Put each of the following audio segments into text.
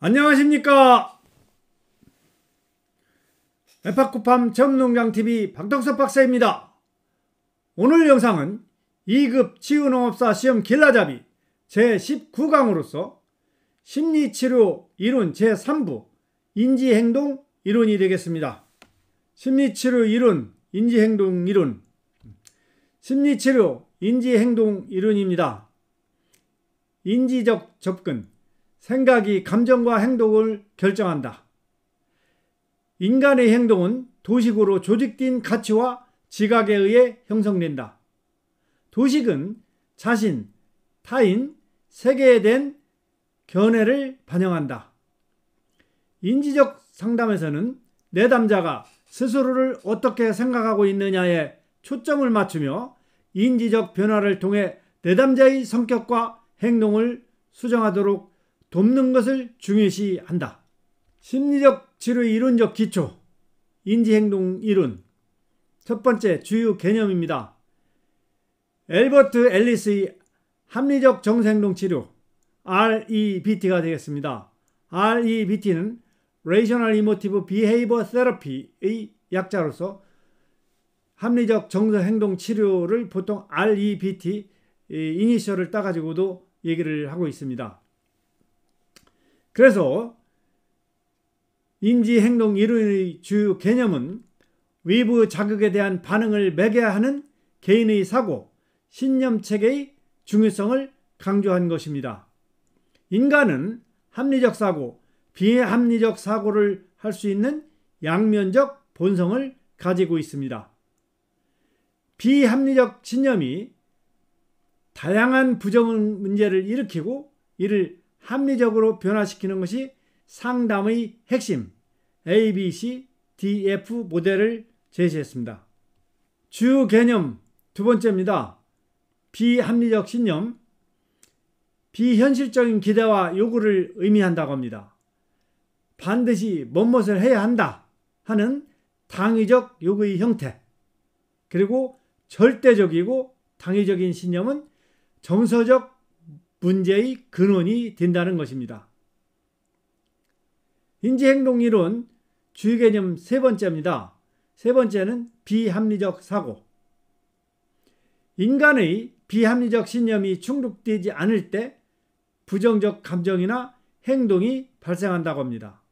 안녕하십니까. 에파쿠팜 전농장TV 박덕섭 박사입니다. 오늘 영상은 2급 치유농업사 시험 길라잡이 제19강으로서 심리치료 이론 제3부 인지행동 이론이 되겠습니다. 심리치료 이론, 인지행동 이론. 심리치료, 인지행동 이론입니다. 인지적 접근, 생각이 감정과 행동을 결정한다. 인간의 행동은 도식으로 조직된 가치와 지각에 의해 형성된다. 도식은 자신, 타인, 세계에 대한 견해를 반영한다. 인지적 상담에서는 내담자가 스스로를 어떻게 생각하고 있느냐에 초점을 맞추며 인지적 변화를 통해 내담자의 성격과 행동을 수정하도록 돕는 것을 중요시한다. 심리적 치료 이론적 기초, 인지행동 이론. 첫 번째 주요 개념입니다. 엘버트 앨리스의 합리적 정서행동 치료, REBT가 되겠습니다. REBT는 Rational Emotive Behavior Therapy의 약자로서 합리적 정서행동 치료를 보통 REBT 이니셜을 따가지고도 얘기를 하고 있습니다. 그래서 인지행동 이론의 주요 개념은 외부 자극에 대한 반응을 매개하는 개인의 사고, 신념체계의 중요성을 강조한 것입니다. 인간은 합리적 사고, 비합리적 사고를 할 수 있는 양면적 본성을 가지고 있습니다. 비합리적 신념이 다양한 부정 문제를 일으키고 이를 합리적으로 변화시키는 것이 상담의 핵심 ABC, DF 모델을 제시했습니다. 주요 개념 두 번째입니다. 비합리적 신념, 비현실적인 기대와 요구를 의미한다고 합니다. 반드시 무엇을 해야 한다 하는 당위적 요구의 형태, 그리고 절대적이고 당위적인 신념은 정서적 문제의 근원이 된다는 것입니다. 인지행동이론 주요 개념 세 번째입니다. 세 번째는 비합리적 사고. 인간의 비합리적 신념이 충족되지 않을 때 부정적 감정이나 행동이 발생한다고 합니다.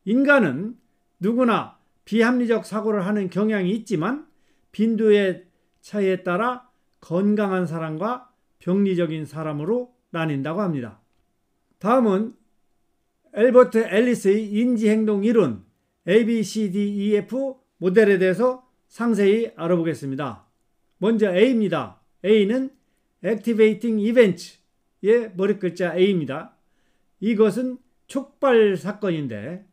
인간은 누구나 비합리적 사고를 하는 경향이 있지만 빈도의 차이에 따라 건강한 사람과 병리적인 사람으로 나뉜다고 합니다. 다음은 엘버트 앨리스의 인지행동 이론 ABCDEF 모델에 대해서 상세히 알아보겠습니다. 먼저 A입니다. A는 Activating Event의 머리글자 A입니다. 이것은 촉발 사건인데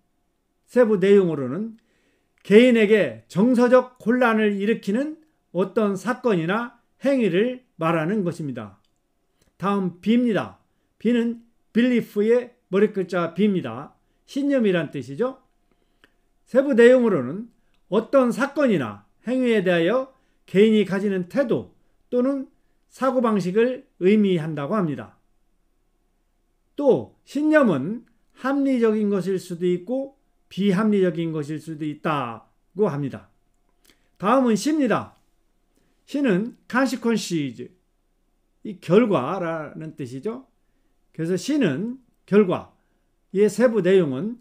세부 내용으로는 개인에게 정서적 혼란을 일으키는 어떤 사건이나 행위를 말하는 것입니다. 다음 B입니다. B는 belief의 머리글자 B입니다. 신념이란 뜻이죠. 세부 내용으로는 어떤 사건이나 행위에 대하여 개인이 가지는 태도 또는 사고방식을 의미한다고 합니다. 또 신념은 합리적인 것일 수도 있고 비합리적인 것일 수도 있다고 합니다. 다음은 C입니다. C는 consequences, 이 결과라는 뜻이죠. 그래서 C는 결과, 이 세부 내용은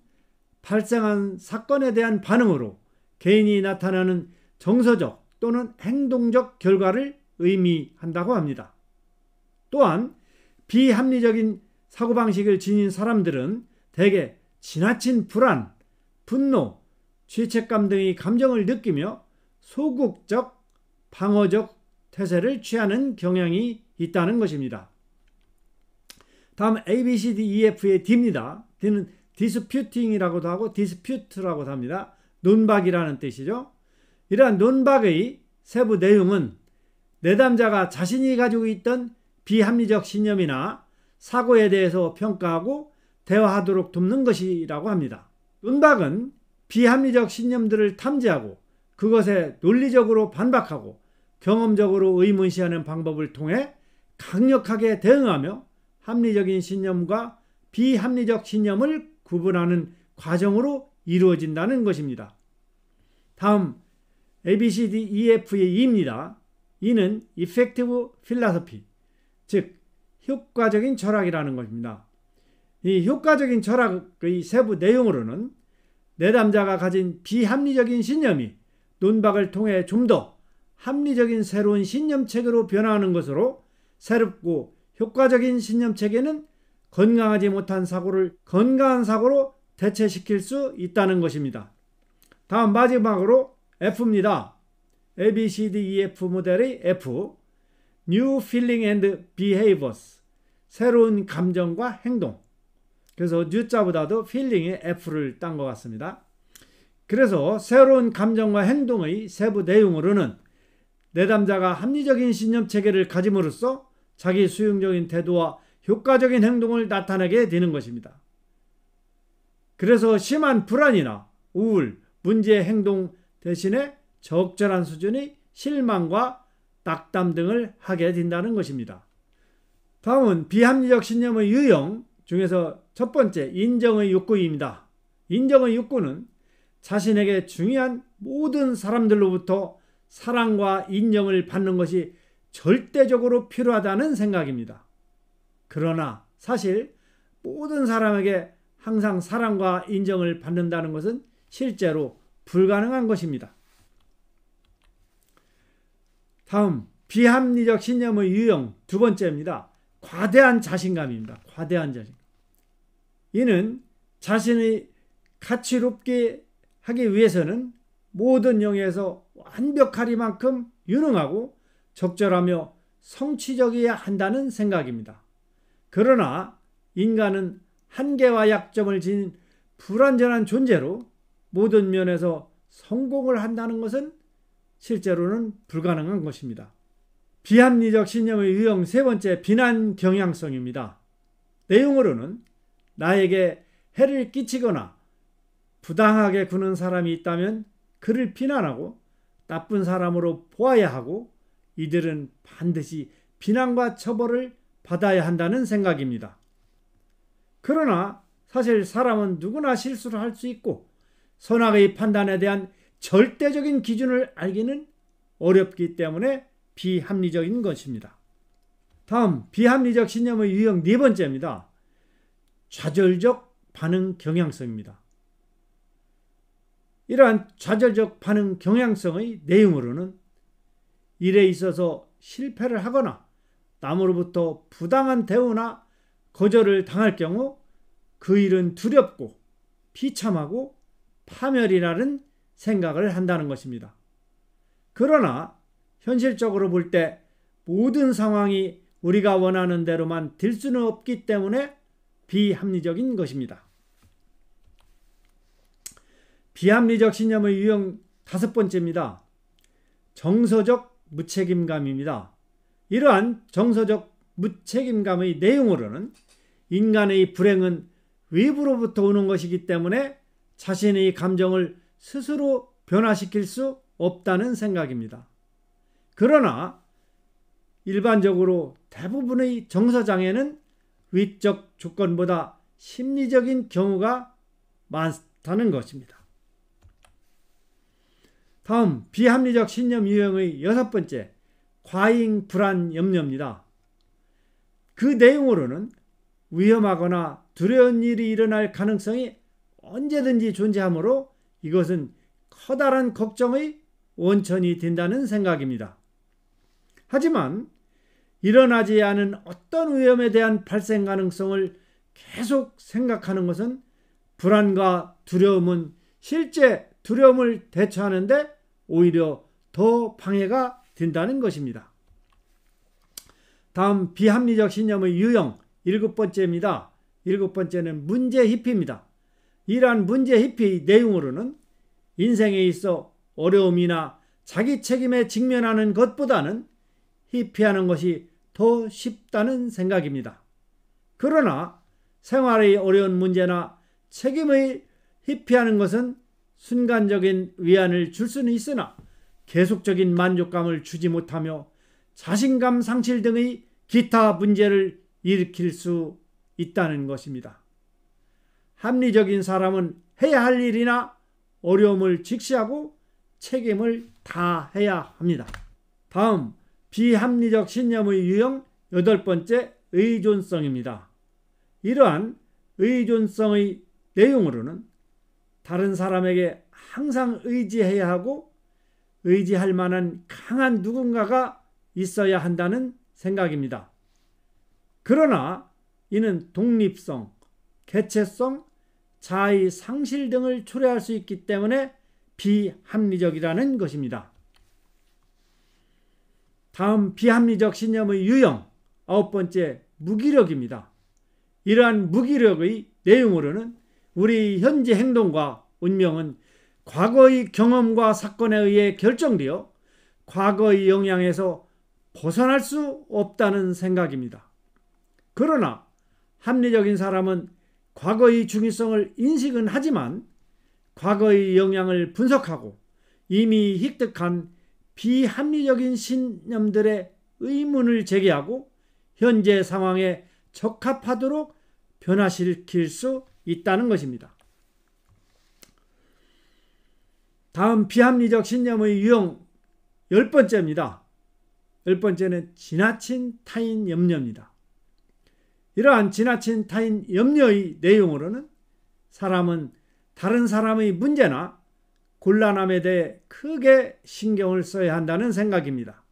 발생한 사건에 대한 반응으로 개인이 나타나는 정서적 또는 행동적 결과를 의미한다고 합니다. 또한 비합리적인 사고방식을 지닌 사람들은 대개 지나친 불안, 분노, 죄책감 등의 감정을 느끼며 소극적, 방어적 태세를 취하는 경향이 있다는 것입니다. 다음 ABCDEF의 D입니다. D는 disputing이라고도 하고 dispute라고도 합니다. 논박이라는 뜻이죠. 이러한 논박의 세부 내용은 내담자가 자신이 가지고 있던 비합리적 신념이나 사고에 대해서 평가하고 대화하도록 돕는 것이라고 합니다. 논박은 비합리적 신념들을 탐지하고 그것에 논리적으로 반박하고 경험적으로 의문시하는 방법을 통해 강력하게 대응하며 합리적인 신념과 비합리적 신념을 구분하는 과정으로 이루어진다는 것입니다. 다음 ABCDEF의 E입니다. E는 Effective Philosophy, 즉 효과적인 철학이라는 것입니다. 이 효과적인 철학의 세부 내용으로는 내담자가 가진 비합리적인 신념이 논박을 통해 좀 더 합리적인 새로운 신념체계로 변화하는 것으로, 새롭고 효과적인 신념체계는 건강하지 못한 사고를 건강한 사고로 대체시킬 수 있다는 것입니다. 다음 마지막으로 F입니다. ABCDEF 모델의 F, New Feeling and Behaviors, 새로운 감정과 행동. 그래서 N자보다도 feeling의 F를 딴 것 같습니다. 그래서 새로운 감정과 행동의 세부 내용으로는 내담자가 합리적인 신념체계를 가짐으로써 자기 수용적인 태도와 효과적인 행동을 나타내게 되는 것입니다. 그래서 심한 불안이나 우울, 문제 행동 대신에 적절한 수준의 실망과 낙담 등을 하게 된다는 것입니다. 다음은 비합리적 신념의 유형 중에서 첫 번째, 인정의 욕구입니다. 인정의 욕구는 자신에게 중요한 모든 사람들로부터 사랑과 인정을 받는 것이 절대적으로 필요하다는 생각입니다. 그러나 사실 모든 사람에게 항상 사랑과 인정을 받는다는 것은 실제로 불가능한 것입니다. 다음 비합리적 신념의 유형 두 번째입니다. 과대한 자신감입니다. 과대한 자신감. 이는 자신의 가치롭게 하기 위해서는 모든 영역에서 완벽하리만큼 유능하고 적절하며 성취적이어야 한다는 생각입니다. 그러나 인간은 한계와 약점을 지닌 불완전한 존재로 모든 면에서 성공을 한다는 것은 실제로는 불가능한 것입니다. 비합리적 신념의 유형 세 번째, 비난 경향성입니다. 내용으로는 나에게 해를 끼치거나 부당하게 구는 사람이 있다면 그를 비난하고 나쁜 사람으로 보아야 하고 이들은 반드시 비난과 처벌을 받아야 한다는 생각입니다. 그러나 사실 사람은 누구나 실수를 할 수 있고 선악의 판단에 대한 절대적인 기준을 알기는 어렵기 때문에 비합리적인 것입니다. 다음 비합리적 신념의 유형 네 번째입니다. 좌절적 반응 경향성입니다. 이러한 좌절적 반응 경향성의 내용으로는 일에 있어서 실패를 하거나 남으로부터 부당한 대우나 거절을 당할 경우 그 일은 두렵고 비참하고 파멸이라는 생각을 한다는 것입니다. 그러나 현실적으로 볼 때 모든 상황이 우리가 원하는 대로만 될 수는 없기 때문에 비합리적인 것입니다. 비합리적 신념의 유형 다섯 번째입니다. 정서적 무책임감입니다. 이러한 정서적 무책임감의 내용으로는 인간의 불행은 외부로부터 오는 것이기 때문에 자신의 감정을 스스로 변화시킬 수 없다는 생각입니다. 그러나 일반적으로 대부분의 정서장애는 위적 조건보다 심리적인 경우가 많다는 것입니다. 다음 비합리적 신념 유형의 여섯 번째, 과잉 불안 염려입니다. 그 내용으로는 위험하거나 두려운 일이 일어날 가능성이 언제든지 존재하므로 이것은 커다란 걱정의 원천이 된다는 생각입니다. 하지만 일어나지 않은 어떤 위험에 대한 발생 가능성을 계속 생각하는 것은 불안과 두려움은 실제 두려움을 대처하는 데 오히려 더 방해가 된다는 것입니다. 다음 비합리적 신념의 유형 일곱 번째입니다. 일곱 번째는 문제 회피입니다. 이러한 문제 회피의 내용으로는 인생에 있어 어려움이나 자기 책임에 직면하는 것보다는 회피하는 것이 더 쉽다는 생각입니다. 그러나 생활의 어려운 문제나 책임을 회피하는 것은 순간적인 위안을 줄 수는 있으나 계속적인 만족감을 주지 못하며 자신감 상실 등의 기타 문제를 일으킬 수 있다는 것입니다. 합리적인 사람은 해야 할 일이나 어려움을 직시하고 책임을 다해야 합니다. 다음, 비합리적 신념의 유형 8번째, 의존성입니다. 이러한 의존성의 내용으로는 다른 사람에게 항상 의지해야 하고 의지할 만한 강한 누군가가 있어야 한다는 생각입니다. 그러나 이는 독립성, 개체성, 자의 상실 등을 초래할 수 있기 때문에 비합리적이라는 것입니다. 다음, 비합리적 신념의 유형 9번째, 무기력입니다. 이러한 무기력의 내용으로는 우리 현재 행동과 운명은 과거의 경험과 사건에 의해 결정되어 과거의 영향에서 벗어날 수 없다는 생각입니다. 그러나 합리적인 사람은 과거의 중요성을 인식은 하지만 과거의 영향을 분석하고 이미 획득한 비합리적인 신념들의 의문을 제기하고 현재 상황에 적합하도록 변화시킬 수 있다는 것입니다. 다음, 비합리적 신념의 유형 10번째입니다. 10번째는 지나친 타인 염려입니다. 이러한 지나친 타인 염려의 내용으로는 사람은 다른 사람의 문제나 곤란함에 대해 크게 신경을 써야 한다는 생각입니다.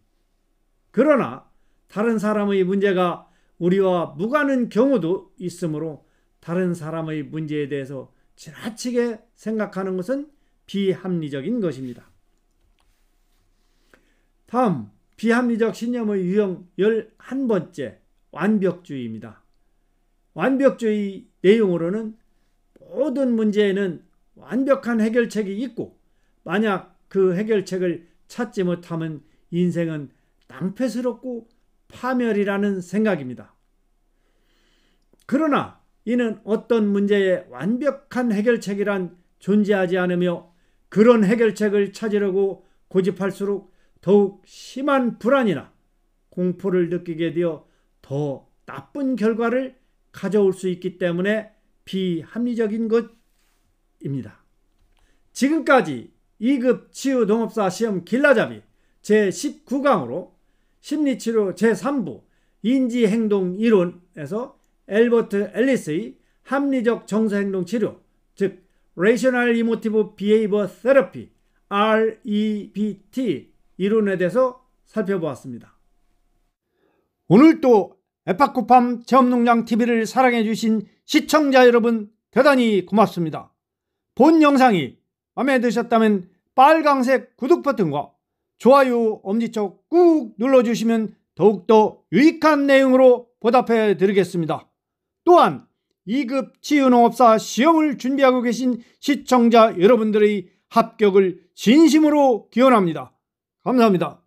그러나 다른 사람의 문제가 우리와 무관한 경우도 있으므로 다른 사람의 문제에 대해서 지나치게 생각하는 것은 비합리적인 것입니다. 다음, 비합리적 신념의 유형 11번째, 완벽주의입니다. 완벽주의 내용으로는 모든 문제에는 완벽한 해결책이 있고 만약 그 해결책을 찾지 못하면 인생은 낭패스럽고 파멸이라는 생각입니다. 그러나 이는 어떤 문제에 완벽한 해결책이란 존재하지 않으며 그런 해결책을 찾으려고 고집할수록 더욱 심한 불안이나 공포를 느끼게 되어 더 나쁜 결과를 가져올 수 있기 때문에 비합리적인 것입니다. 지금까지 2급 치유동업사 시험 길라잡이 제19강으로 심리치료 제3부 인지행동이론에서 엘버트 앨리스의 합리적 정서행동치료, 즉 Rational Emotive Behavior Therapy REBT 이론에 대해서 살펴보았습니다. 오늘도 에파쿠팜 체험농장TV를 사랑해주신 시청자 여러분 대단히 고맙습니다. 본 영상이 마음에 드셨다면 빨강색 구독 버튼과 좋아요 엄지척 꾹 눌러주시면 더욱더 유익한 내용으로 보답해 드리겠습니다. 또한 2급 치유농업사 시험을 준비하고 계신 시청자 여러분들의 합격을 진심으로 기원합니다. 감사합니다.